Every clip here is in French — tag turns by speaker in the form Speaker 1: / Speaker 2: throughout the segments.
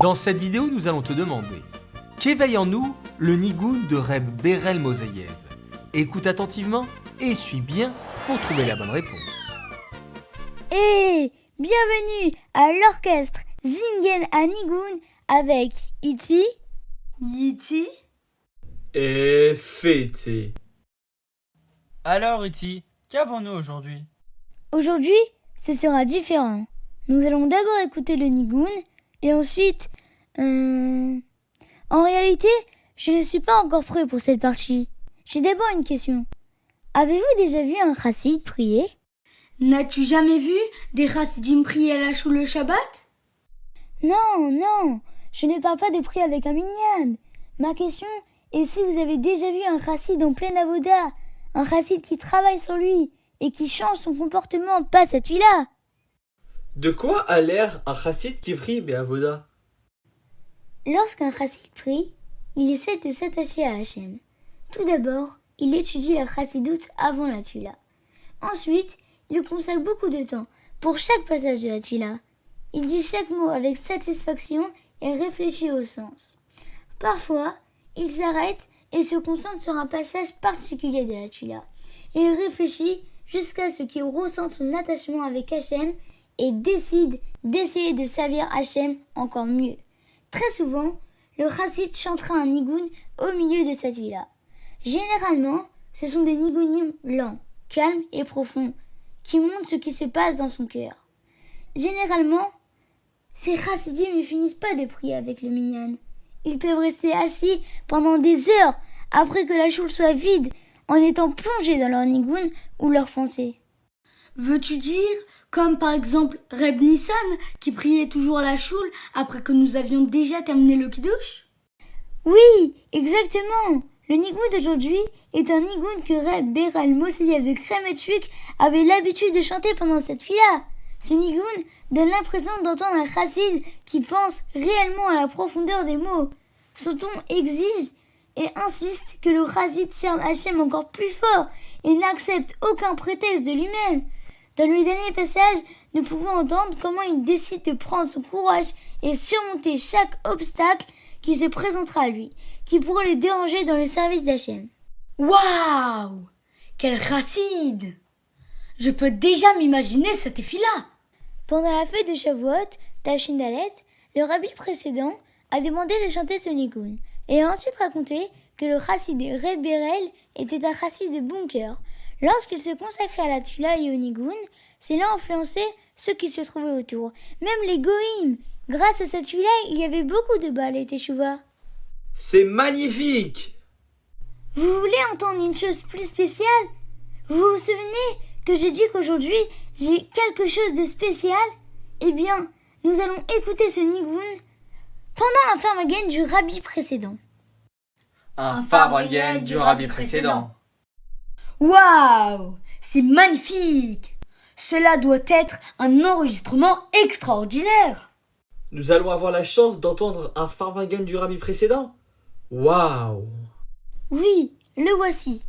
Speaker 1: Dans cette vidéo, nous allons te demander qu'éveille en nous le Nigoun de Reb Berel Moseyev. Écoute attentivement et suis bien pour trouver la bonne réponse.
Speaker 2: Et bienvenue à l'orchestre Zingen à Nigoun avec Iti,
Speaker 3: Yiti
Speaker 4: et Feti.
Speaker 5: Alors Uti, qu'avons-nous aujourd'hui?
Speaker 2: Aujourd'hui, ce sera différent. Nous allons d'abord écouter le Nigoun et ensuite... En réalité, je ne suis pas encore prêt pour cette partie. J'ai d'abord une question. Avez-vous déjà vu un chassid prier?
Speaker 3: N'as-tu jamais vu des chassidim prier à la choule le Shabbat?
Speaker 2: Non, je ne parle pas de prier avec un minyan. Ma question est si vous avez déjà vu un chassid en pleine avoda, un chassid qui travaille sur lui et qui change son comportement, pas cette fille-là.
Speaker 4: De quoi a l'air un chassid qui prie Béavoda?
Speaker 2: Lorsqu'un chassid prie, il essaie de s'attacher à Hachem. Tout d'abord, il étudie la chassidoute avant la tfila. Ensuite, il consacre beaucoup de temps pour chaque passage de la tfila. Il dit chaque mot avec satisfaction et réfléchit au sens. Parfois, il s'arrête et se concentre sur un passage particulier de la tfila. Et il réfléchit jusqu'à ce qu'il ressente son attachement avec Hachem et décide d'essayer de servir Hachem encore mieux. Très souvent, le chassid chantera un nigoun au milieu de cette vie-là. Généralement, ce sont des nigounim lents, calmes et profonds, qui montrent ce qui se passe dans son cœur. Généralement, ces chassidim ne finissent pas de prier avec le minyan. Ils peuvent rester assis pendant des heures après que la choule soit vide, en étant plongés dans leur nigoun ou leur pensée.
Speaker 3: Veux-tu dire, comme par exemple Reb Nissan, qui priait toujours à la choule après que nous avions déjà terminé le kiddush?
Speaker 2: Oui, exactement. Le nigoun d'aujourd'hui est un nigoun que Reb Berel Moseyev de Kremetchuk avait l'habitude de chanter pendant cette fila. Ce nigoun donne l'impression d'entendre un chassid qui pense réellement à la profondeur des mots. Son ton exige et insiste que le chassid serve Hachem encore plus fort et n'accepte aucun prétexte de lui-même. Dans le dernier passage, nous pouvons entendre comment il décide de prendre son courage et surmonter chaque obstacle qui se présentera à lui, qui pourrait le déranger dans le service d'Hachem.
Speaker 3: Waouh! Quel chassid! Je peux déjà m'imaginer cette fille-là.
Speaker 2: Pendant la fête de Shavuot, Tafshin Dalet, le rabbi précédent a demandé de chanter ce nigoun et a ensuite raconté que le chassid Reb Berel était un chassid de bon cœur. Lorsqu'il se consacrait à la tfila et au nigoun, cela influençait ceux qui se trouvaient autour, même les goïms. Grâce à cette tfila, il y avait beaucoup de Baal et Teshuva.
Speaker 4: C'est magnifique!
Speaker 2: Vous voulez entendre une chose plus spéciale? Vous vous souvenez que j'ai dit qu'aujourd'hui, j'ai quelque chose de spécial? Eh bien, nous allons écouter ce nigoun pendant un farmagen du rabbi précédent.
Speaker 5: Un farmagen du rabbi précédent.
Speaker 3: Waouh! C'est magnifique! Cela doit être un enregistrement extraordinaire!
Speaker 4: Nous allons avoir la chance d'entendre un farmagen du rabbi précédent? Waouh!
Speaker 2: Oui, le voici.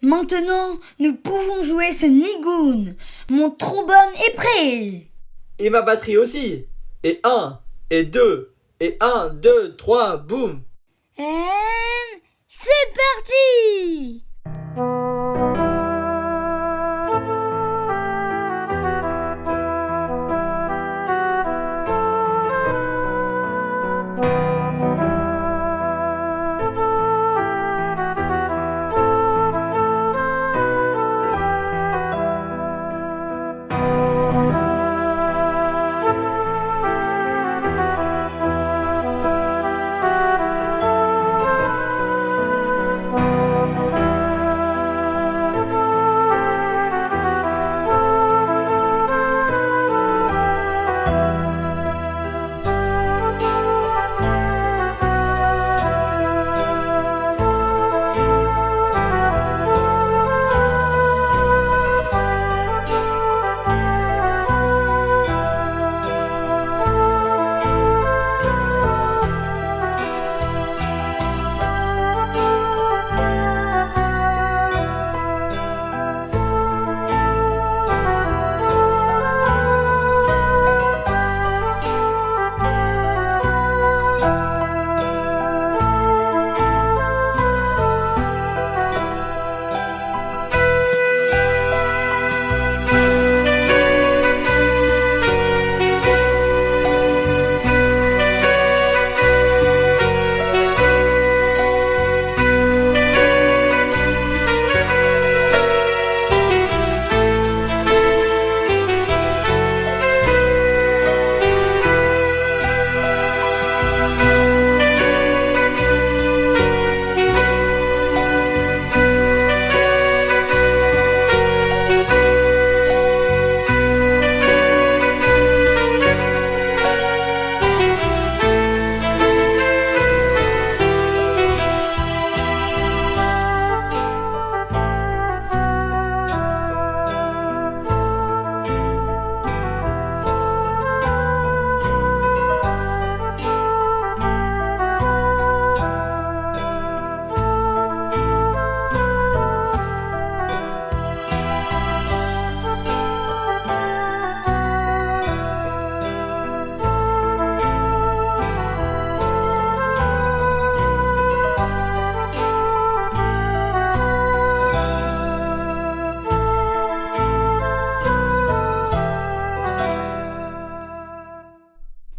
Speaker 3: Maintenant, nous pouvons jouer ce nigoun. Mon trombone est prêt.
Speaker 4: Et ma batterie aussi. Et 1, et 2, et 1, 2, 3, boum.
Speaker 2: C'est parti!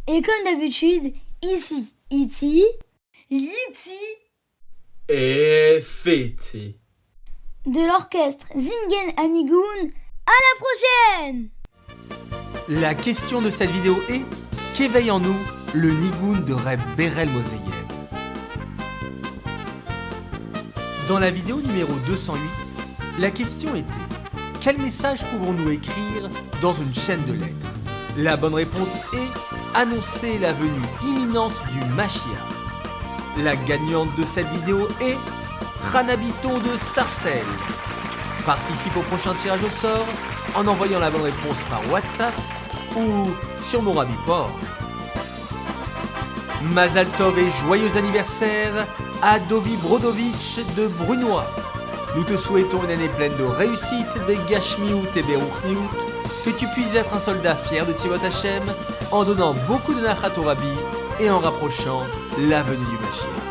Speaker 2: Et comme d'habitude, ici, E.T.
Speaker 4: Et fêté.
Speaker 2: de l'orchestre Zingen Anigoun. À la prochaine!
Speaker 1: La question de cette vidéo est: qu'éveille en nous le Nigoun de Reb Berel Moseyev? Dans la vidéo numéro 208, la question était: quel message pouvons-nous écrire dans une chaîne de lettres? La bonne réponse est: annoncer la venue imminente du Mashiach. La gagnante de cette vidéo est Ranabiton de Sarcelles. Participe au prochain tirage au sort en envoyant la bonne réponse par WhatsApp ou sur mon Rabiport. Mazal Tov et joyeux anniversaire à Dovi Brodovitch de Brunois. Nous te souhaitons une année pleine de réussite, des Gashmiout et Beruchniout, que tu puisses être un soldat fier de Tivot Hashem en donnant beaucoup de Nachat au Rabbi et en rapprochant la venue du Mashiach.